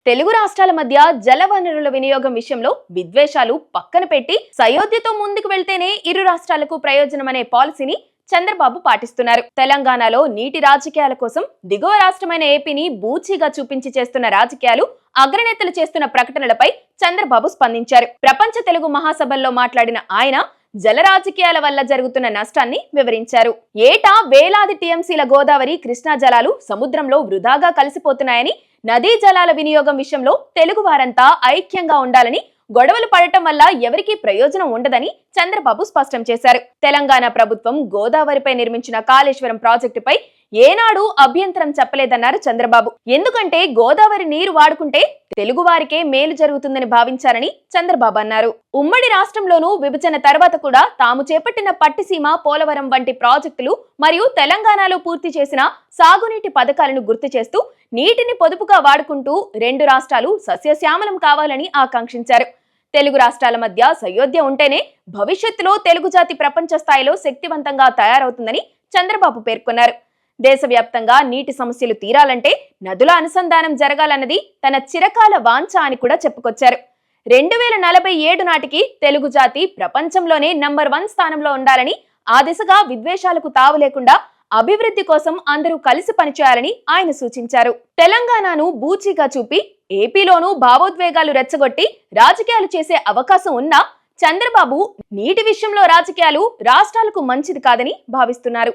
తెలుగు రాష్ట్రాల మధ్య జలవనరుల వినియోగం విషయంలో విద్వేషాలు పక్కన పెట్టి సయోధ్యతో ముందుకు వెళ్తేనే ఇరు రాష్ట్రాలకు ప్రయోజనమనే పాలసీని చంద్రబాబు పాటిస్తున్నారు. తెలంగాణలో నీటి రాజకీయాల కోసం దిగువ రాష్ట్రమైన ఏపీని బూచీగా చూపించి చేస్తున్న రాజకీయాలు, అగ్రనేతలు చేస్తున్న ప్రకటనలపై చంద్రబాబు స్పందించారు. ప్రపంచ తెలుగు మహాసభల్లో మాట్లాడిన ఆయన జల రాజకీయాల వల్ల జరుగుతున్న నష్టాన్ని వివరించారు. ఏటా వేలాది టీఎంసీల గోదావరి, కృష్ణా జలాలు సముద్రంలో వృధాగా కలిసిపోతున్నాయని, నదీ జలాల వినియోగం విషయంలో తెలుగు వారంతా ఐక్యంగా ఉండాలని, గొడవలు పడటం వల్ల ఎవరికీ ప్రయోజనం ఉండదని చంద్రబాబు స్పష్టం చేశారు. తెలంగాణ ప్రభుత్వం గోదావరిపై నిర్మించిన కాళేశ్వరం ప్రాజెక్టుపై ఏనాడు అభ్యంతరం చెప్పలేదన్నారు చంద్రబాబు. ఎందుకంటే గోదావరి నీరు వాడుకుంటే తెలుగు వారికే మేలు జరుగుతుందని భావించారని చంద్రబాబు అన్నారు. ఉమ్మడి రాష్ట్రంలోనూ విభజన తర్వాత కూడా తాము చేపట్టిన పట్టిసీమ, పోలవరం వంటి ప్రాజెక్టులు మరియు తెలంగాణలో పూర్తి చేసిన సాగునీటి పథకాలను గుర్తు చేస్తూ నీటిని పొదుపుగా వాడుకుంటూ రెండు రాష్ట్రాలు సస్యశ్యామలం కావాలని ఆకాంక్షించారు. తెలుగు రాష్ట్రాల మధ్య సయోధ్య ఉంటేనే భవిష్యత్తులో తెలుగు జాతి ప్రపంచ స్థాయిలో శక్తివంతంగా తయారవుతుందని చంద్రబాబు పేర్కొన్నారు. దేశవ్యాప్తంగా నీటి సమస్యలు తీరాలంటే నదుల అనుసంధానం జరగాలన్నది తన చిరకాల వాంఛ అని కూడా చెప్పుకొచ్చారు. 2047 నాటికి తెలుగు జాతి ప్రపంచంలోనే నంబర్ 1 స్థానంలో ఉండాలని, ఆ దిశగా విద్వేషాలకు తావు లేకుండా అభివృద్ధి కోసం అందరూ కలిసి పనిచేయాలని ఆయన సూచించారు. తెలంగాణను బూచీగా చూపి ఏపీలోనూ భావోద్వేగాలు రెచ్చగొట్టి రాజకీయాలు చేసే అవకాశం ఉన్నా చంద్రబాబు నీటి విషయంలో రాజకీయాలు రాష్ట్రాలకు మంచిది కాదని భావిస్తున్నారు.